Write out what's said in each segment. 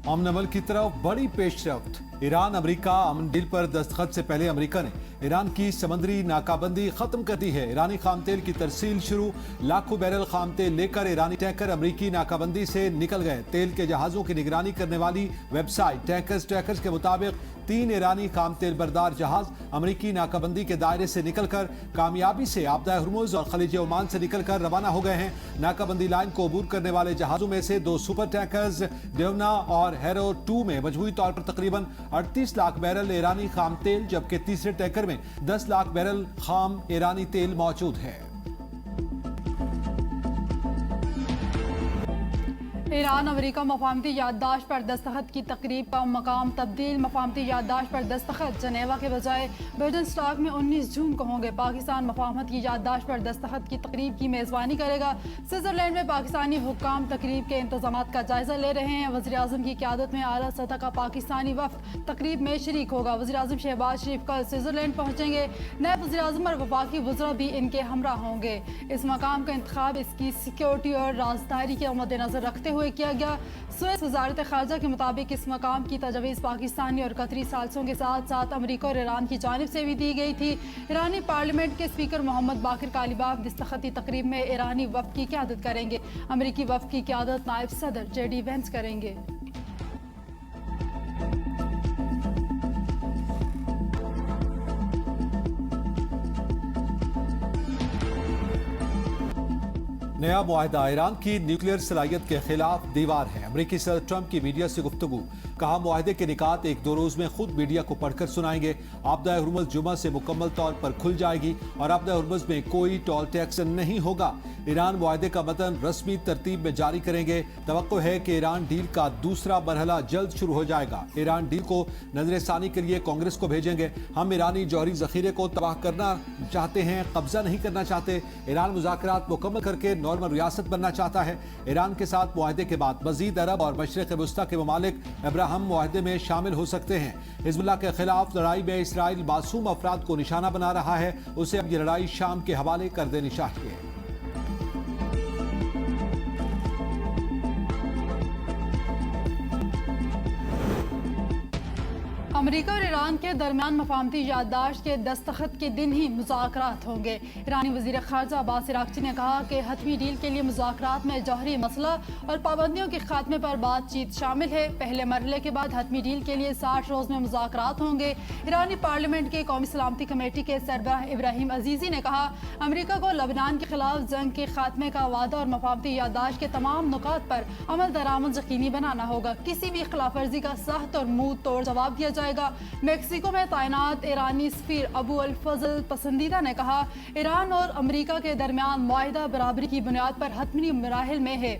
अमन अमल की तरफ बड़ी पेशरफ्त। ईरान अमेरिका अमन डील पर दस्तखत से पहले अमेरिका ने ईरान की समुद्री नाकाबंदी खत्म कर दी है। ईरानी खाम तेल की तरसील शुरू। लाखों बैरल खाम तेल लेकर ईरानी टैंकर अमेरिकी नाकाबंदी से निकल गए। तेल के जहाजों की निगरानी करने वाली वेबसाइट टैंकर्स के मुताबिक 3 ईरानी खाम तेल बरदार जहाज अमेरिकी नाकाबंदी के दायरे से निकलकर कामयाबी से आपदा हुर्मुज और खलीज ओमान से निकलकर रवाना हो गए हैं। नाकाबंदी लाइन को अबूर करने वाले जहाजों में से 2 सुपर टैंकर्स डेवना और हैरो 2 में मजमूई तौर पर तकरीबन 38 लाख बैरल ईरानी खाम तेल, जबकि तीसरे टैंकर में 10 लाख बैरल खाम ईरानी तेल मौजूद है। ईरान अमेरिका मफाहमती याददाश्त पर दस्तखत की तकरीब का मकाम तब्दील। मफाहमती याददाश्त पर दस्तखत जनेवा के बजाय बेडनस्टॉक में 19 जून को होंगे। पाकिस्तान मफाहमत की याददाश्त पर दस्तखत की तकरीब की मेज़बानी करेगा। स्विट्जरलैंड में पाकिस्तानी हुक्काम तकरीब के इंतजाम का जायजा ले रहे हैं। वज़ीर आज़म की क़यादत में आला सतह का पाकिस्तानी वफ़द तकरीब में शरीक होगा। वज़ीर आज़म शहबाज शरीफ कल स्विट्जरलैंड पहुँचेंगे। नायब वज़ीर आज़म और वफाकी वज़रा भी इनके हमरा होंगे। इस मकाम का इंतखाब इसकी सिक्योरिटी और राजदारी के मद्देनज़र रखते हुए किया गया। स्विस वज़ारत ख़ारजा के मुताबिक इस मकाम की तजवीज़ पाकिस्तानी और कतरी सालसों के साथ साथ अमेरिका और ईरान की जानिब से भी दी गई थी। ईरानी पार्लियामेंट के स्पीकर मोहम्मद बाकिर कालिबाफ दस्तखती तकरीब में ईरानी वफ़द की क़यादत करेंगे। अमेरिकी वफ़द की क़यादत नायब सदर JD वेंस करेंगे। नया मुआहदा ईरान की न्यूक्लियर सलाहियत के खिलाफ दीवार है। अमेरिकी सदर ट्रंप की मीडिया से गुफ्तगू। कहा मुआहदे के निकात 1-2 रोज में खुद मीडिया को पढ़कर सुनाएंगे। आपदा हुर्मुज जुमा से मुकम्मल तौर पर खुल जाएगी और आपदा हुर्मुज में कोई टोल टैक्स नहीं होगा। ईरान मुआहदे का मतन रस्मी तरतीब में जारी करेंगे। तवक्को है कि ईरान डील का दूसरा मरहला जल्द शुरू हो जाएगा। ईरान डील को नजरसानी के लिए कांग्रेस को भेजेंगे। हम ईरानी जौहरी जखीरे को तबाह करना चाहते हैं, कब्जा नहीं करना चाहते। ईरान मुज़ाकरात मुकम्मल करके नॉर्मल रियासत बनना चाहता है। ईरान के साथ मुआहदे के बाद मज़ीद अरब और मशरिक़ वुस्ता के ममालिक अब्राहम मुआहदे में शामिल हो सकते हैं। हिज़्बुल्लाह के खिलाफ लड़ाई में इसराइल मासूम अफराद को निशाना बना रहा है। उसे अब ये लड़ाई शाम के हवाले कर देनी चाहिए। अमेरिका और ईरान के दरमियान मफाहमती याददाश्त के दस्तखत के दिन ही मुज़ाकरात होंगे। ईरानी वज़ीर ख़ारजा अब्बास अराग़ची ने कहा कि हतमी डील के लिए मुज़ाकरात में जौहरी मसला और पाबंदियों के खात्मे पर बातचीत शामिल है। पहले मरहले के बाद हतमी डील के लिए 60 रोज़ में मुज़ाकरात होंगे। ईरानी पार्लियामेंट के कौमी सलामती कमेटी के सरबराह इब्राहिम अजीज़ी ने कहा, अमेरिका को लबनान के खिलाफ जंग के खात्मे का वादा और मफाहमती याददाश्त के तमाम नुकात पर अमल दरामद यकीनी बनाना होगा। किसी भी खिलाफ वर्जी का सख्त और मुंह तोड़ जवाब दिया जाएगा। मेक्सिको में तैनात ईरानी सफीर अबू अल फजल पसंदीदा ने कहा, ईरान और अमेरिका के दरमियान मुआहिदा बराबरी की बुनियाद पर हतमी मराहिल में है।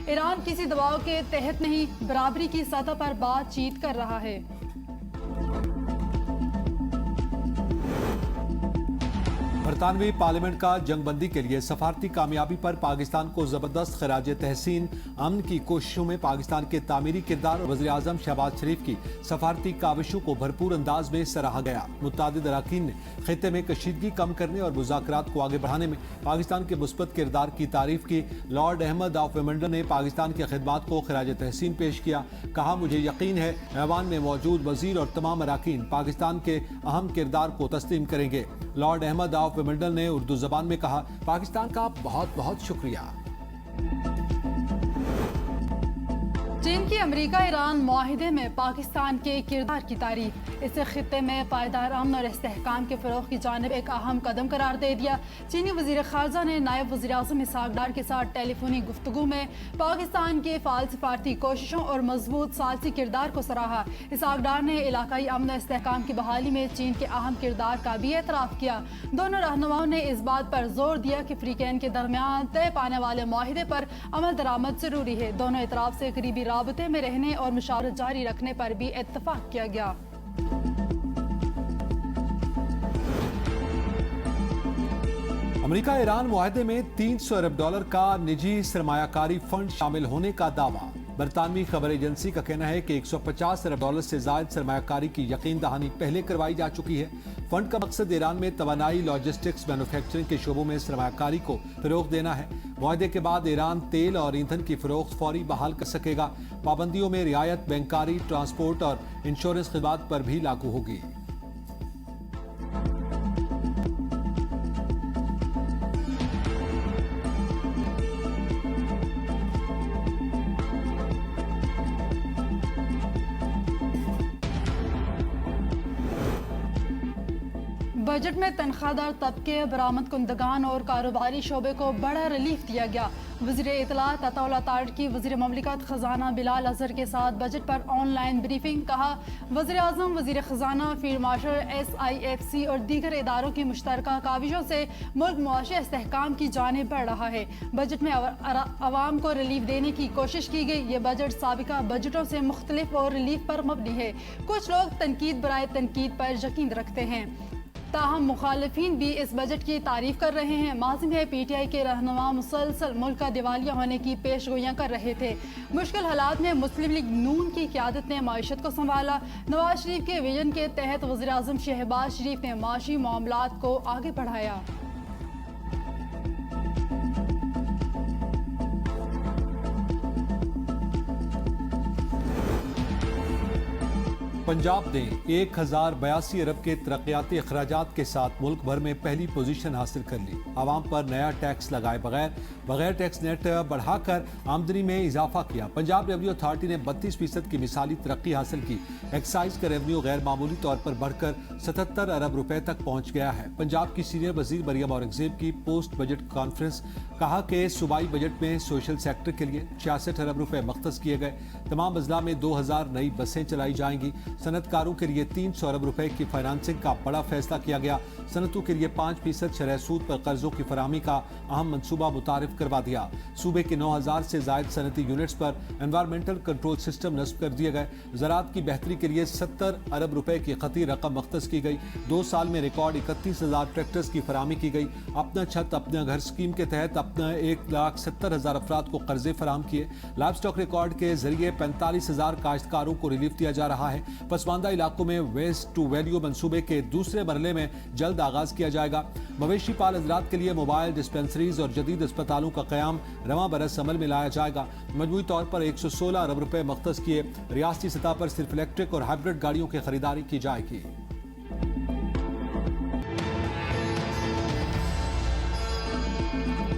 ईरान किसी दबाव के तहत नहीं, बराबरी की सतह पर बातचीत कर रहा है। बरतानवी पार्लियामेंट का जंगबंदी के लिए सफारती कामयाबी पर पाकिस्तान को जबरदस्त खराज तहसीन। अमन की कोशिशों में पाकिस्तान के तामीरी किरदार और वज़ीर आज़म शहबाज शरीफ की सफारती काविशों को भरपूर अंदाज में सराहा गया। मुत्तादिद अरकान ने खित्ते में कशीदगी कम करने और मुज़ाकरात को आगे बढ़ाने में पाकिस्तान के मुस्बत किरदार की तारीफ की। लॉर्ड अहमद ऑफ विंडर ने पाकिस्तान की खिदमात को खराज तहसीन पेश किया। कहा, मुझे यकीन है ऐवान में मौजूद वज़ीर और तमाम अरकान पाकिस्तान के अहम किरदार को तस्लीम करेंगे। लॉर्ड अहमद ऑफ विंडर ने उर्दू ज़बान में कहा, पाकिस्तान का बहुत बहुत शुक्रिया। चीन की अमेरिका ईरान मुआहिदे में पाकिस्तान के किरदार की तारीफ। इसे खित्ते में पायदार अमन और इस्तेहकाम के फ़रोग़ की जानिब एक अहम कदम करार दे दिया। चीनी वज़ीर ख़ारजा ने नायब वज़ीर आज़म इसहाक़ डार के साथ टेलीफोनी गुफ्तगू में पाकिस्तान के फ़ाल सफारती कोशिशों और मजबूत सालसी किरदार को सराहा। इसहाक़ डार ने इलाकाई अमन और इस्तेहकाम की बहाली में चीन के अहम किरदार का भी एतराफ़ किया। दोनों रहनुमाओं ने इस बात पर जोर दिया कि फ़रीक़ैन के दरमियान तय पाने वाले मुआहिदे पर अमल दरामद ज़रूरी है। दोनों इतराफ़ से करीबी राबते में रहने और मुशावरत जारी रखने पर भी इत्तफ़ाक़ किया गया। अमेरिका ईरान मुआहदे में $300 अरब का निजी सरमायाकारी फंड शामिल होने का दावा। बरतानवी खबर एजेंसी का कहना है कि $150 अरब से ज़ायद सरमायाकारी की यकीन दहानी पहले करवाई जा चुकी है। फंड का मकसद ईरान में तवानाई, लॉजिस्टिक्स, मैन्युफैक्चरिंग के शोबों में सरमायाकारी को फरोग देना है। मुआहदे के बाद ईरान तेल और ईंधन की फरोख्त फौरी बहाल कर सकेगा। पाबंदियों में रियायत बैंकारी, ट्रांसपोर्ट और इंश्योरेंस खिदमात पर भी लागू होगी। बजट में तनख्वाहदार तबके, बरामद कुंदगान और कारोबारी शोबे को बड़ा रिलीफ दिया गया। वज़ीर इत्तलात अताउल्लाह तारड़ की वज़ीर ममलिकत खजाना बिलाल अजहर के साथ बजट पर ऑनलाइन ब्रीफिंग। कहा, वज़ीर आज़म, वज़ीर खजाना, फील्ड मार्शल, SIFC और दीगर इदारों की मुश्तरका काविशों से मुल्क मुआशी इस्तेहकाम की जानिब बढ़ रहा है। बजट में अवाम को रिलीफ देने की कोशिश की गई। ये बजट साबिका बजटों से मुख्तलिफ और रिलीफ पर मबनी है। कुछ लोग तनकीद बराए तनकीद पर यकीन रखते हैं, ताहम मुखालिफिन भी इस बजट की तारीफ कर रहे हैं। माज़ी में PTI के रहनुमा मुसलसल मुल्क का दिवालिया होने की पेशगोइयां कर रहे थे। मुश्किल हालात में मुस्लिम लीग नून की क़यादत ने माईशत को संभाला। नवाज शरीफ के विजन के तहत वज़ीर आज़म शहबाज शरीफ ने माशी मामलात को आगे बढ़ाया। पंजाब ने 1082 अरब के तरक्याती अखराजात के साथ मुल्क भर में पहली पोजीशन हासिल कर ली। आवाम पर नया टैक्स लगाए बगैर टैक्स नेट बढ़ाकर आमदनी में इजाफा किया। पंजाब रेवेन्यू अथॉरिटी ने 32% की मिसाली तरक्की हासिल की। एक्साइज का रेवेन्यू गैर मामूली तौर पर बढ़कर 77 अरब रुपए तक पहुंच गया है। पंजाब की सीनियर वजीर मरियम औरंगजेब की पोस्ट बजट कॉन्फ्रेंस। कहा कि सूबाई बजट में सोशल सेक्टर के लिए 66 अरब रुपए मख्तस किए गए। तमाम अजला में 2000 नई बसें चलाई जाएंगी। सनतकारों के लिए 300 अरब रुपए की फाइनेंसिंग का बड़ा फैसला किया गया। सनतों के लिए 5% शरह सूद पर कर्जों की फराहमी का अहम मंसूबा मुतारिफ करवा दिया। सूबे के 9000 से जायद सनती यूनिट्स पर एनवायरमेंटल कंट्रोल सिस्टम नस्ब कर दिए गए। ज़राअत की बेहतरी के लिए 70 अरब रुपए की खती रकम मख्तस की गई। 2 साल में रिकॉर्ड 31,000 ट्रैक्टर्स की फराहमी की गई। अपना छत अपना घर स्कीम के तहत अपना 1,70,000 अफराद को कर्जे फराहम किए। लाइव स्टॉक रिकॉर्ड के जरिए 45,000 काश्तकारों को रिलीफ दिया जा रहा है। पसमानदा इलाकों में वेस्ट टू वैल्यू मंसूबे के दूसरे मरहले में जल्द आगाज किया जाएगा। मवेशी पाल हज़रात के लिए मोबाइल डिस्पेंसरीज और जदीद अस्पतालों का क़याम रवां बरस अमल में लाया जाएगा। मजमूई तौर पर 116 अरब रुपए मख्तस किए। रियासती सतह पर सिर्फ इलेक्ट्रिक और हाइब्रिड गाड़ियों की खरीदारी की जाएगी।